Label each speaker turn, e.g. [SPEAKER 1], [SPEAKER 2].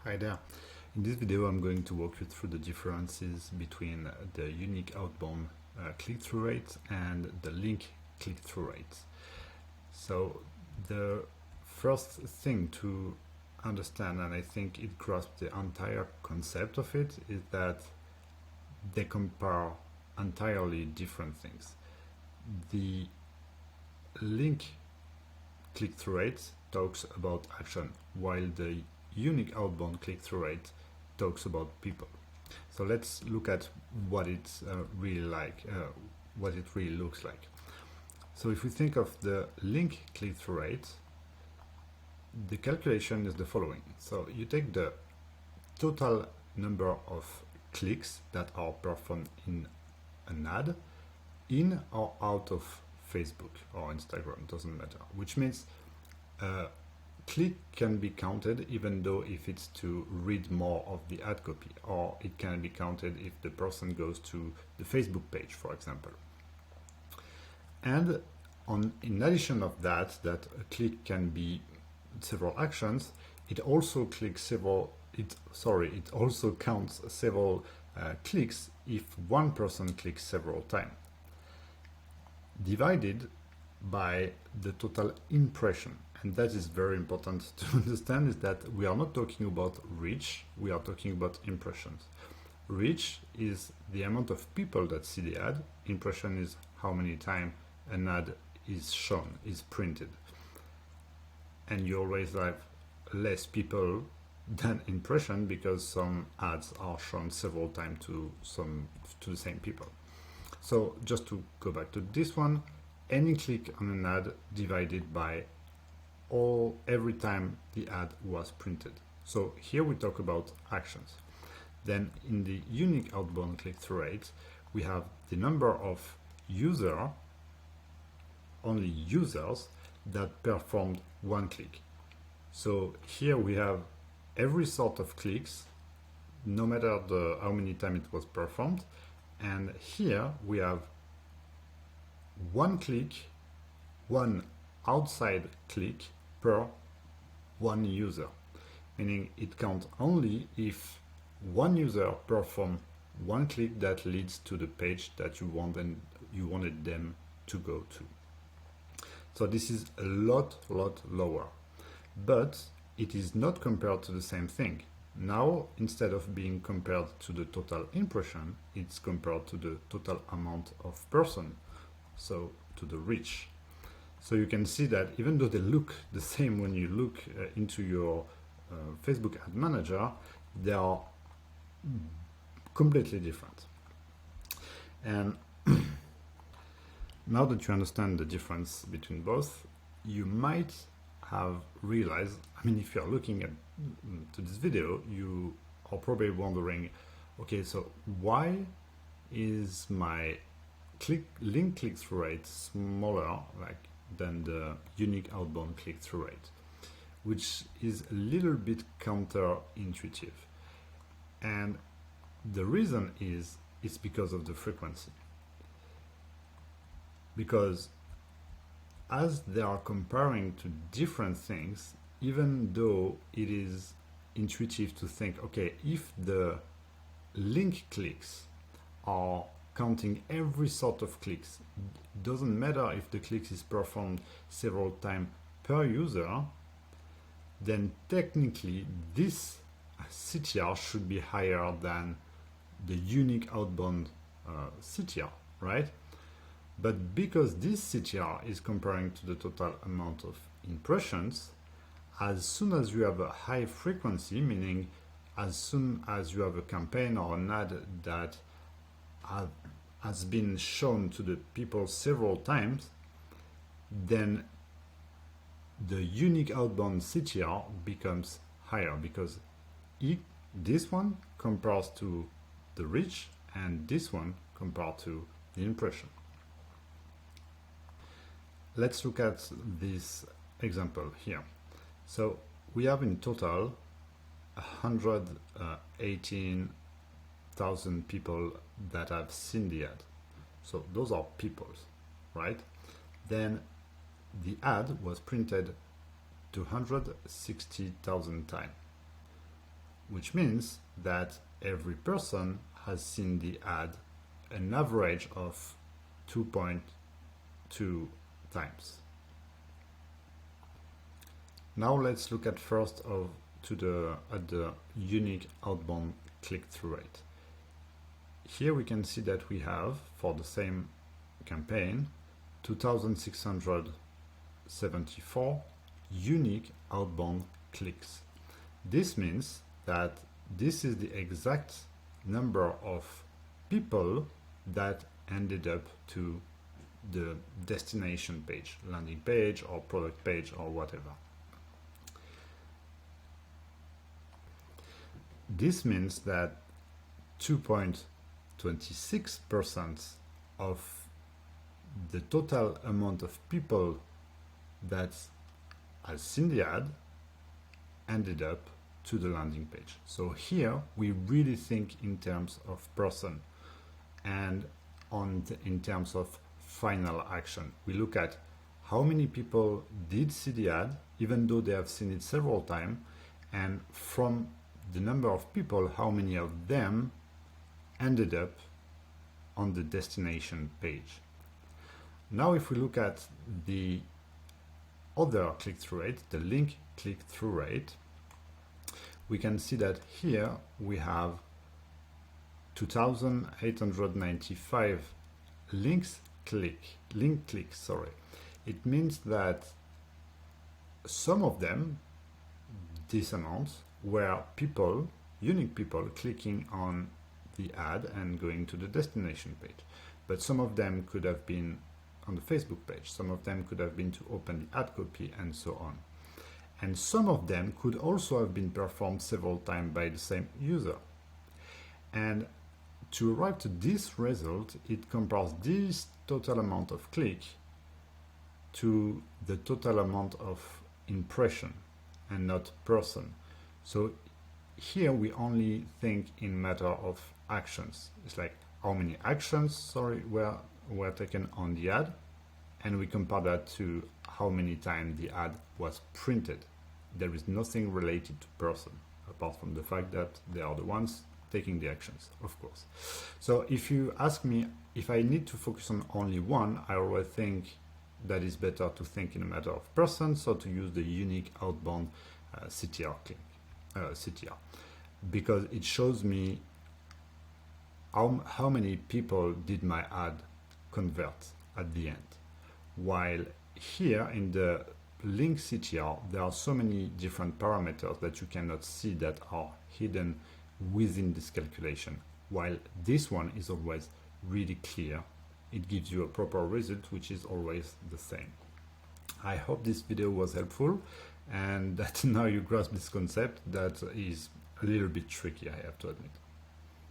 [SPEAKER 1] Hi there. In this video I'm going to walk you through the differences between the unique outbound click-through rate and the link click-through rate. So the first thing to understand, and I think it grasps the entire concept of it, is that they compare entirely different things. The link click-through rate talks about action, while the unique outbound click-through rate talks about people. So let's look at what it's really like, what it really looks like. So if we think of the link click-through rate, the calculation is the following. So you take the total number of clicks that are performed in an ad, in or out of Facebook or Instagram, doesn't matter, which means click can be counted even though if it's to read more of the ad copy, or it can be counted if the person goes to the Facebook page, for example. And in addition of that a click can be several actions, it also counts several clicks if one person clicks several times, divided by the total impression. And that is very important to understand, is that we are not talking about reach, we are talking about impressions. Reach is the amount of people that see the ad. Impression is how many times an ad is shown, is printed. And you always have less people than impression because some ads are shown several times to the same people. So just to go back to this one, any click on an ad divided by every time the ad was printed. So here we talk about actions. Then in the unique outbound click-through rate, we have the number of only users that performed one click. So here we have every sort of clicks, no matter how many times it was performed. And here we have one click, one outside click per one user, meaning it counts only if one user performed one click that leads to the page that you wanted them to go to. So this is a lot lower, but it is not compared to the same thing. Now, instead of being compared to the total impression, it's compared to the total amount of person, so to the reach. So you can see that even though they look the same when you look into your Facebook ad manager, they are completely different. And now that you understand the difference between both, you might have realized, if you're looking to this video, you are probably wondering, okay, so why is my link click-through rate smaller than the unique outbound click-through rate, which is a little bit counterintuitive. And the reason is it's because of the frequency. Because as they are comparing to different things, even though it is intuitive to think, okay, if the link clicks are counting every sort of clicks, doesn't matter if the clicks is performed several times per user, then technically this CTR should be higher than the unique outbound CTR, right? But because this CTR is comparing to the total amount of impressions, as soon as you have a high frequency, meaning as soon as you have a campaign or an ad that has been shown to the people several times, then the unique outbound CTR becomes higher, because this one compares to the reach and this one compared to the impression. Let's look at this example here. So we have in total 118,000 people that have seen the ad. So those are people, right? Then the ad was printed 260,000 times. which means that every person has seen the ad an average of 2.2 times. Now let's look at first at the unique outbound click-through rate. Here we can see that we have, for the same campaign, 2,674 unique outbound clicks. This means that this is the exact number of people that ended up to the destination page, landing page or product page or whatever. This means that 2.26% of the total amount of people that has seen the ad ended up to the landing page. So here we really think in terms of person and in terms of final action. We look at how many people did see the ad, even though they have seen it several times, and from the number of people, how many of them ended up on the destination page. Now if we look at the other click-through rate, the link click-through rate, we can see that here we have 2,895 link clicks. It means that some of them, this amount, were people, unique people, clicking on the ad and going to the destination page. But some of them could have been on the Facebook page, some of them could have been to open the ad copy, and so on. And some of them could also have been performed several times by the same user. And to arrive to this result, it compares this total amount of click to the total amount of impression and not person. So here we only think in matter of actions. It's like how many actions, were taken on the ad, and we compare that to how many times the ad was printed. There is nothing related to person, apart from the fact that they are the ones taking the actions, of course. So if you ask me if I need to focus on only one, I always think that it's better to think in a matter of person, so to use the unique outbound CTR, because it shows me how many people did my ad convert at the end. While here in the link CTR, there are so many different parameters that you cannot see that are hidden within this calculation. While this one is always really clear, it gives you a proper result, which is always the same. I hope this video was helpful and that now you grasp this concept that is a little bit tricky, I have to admit.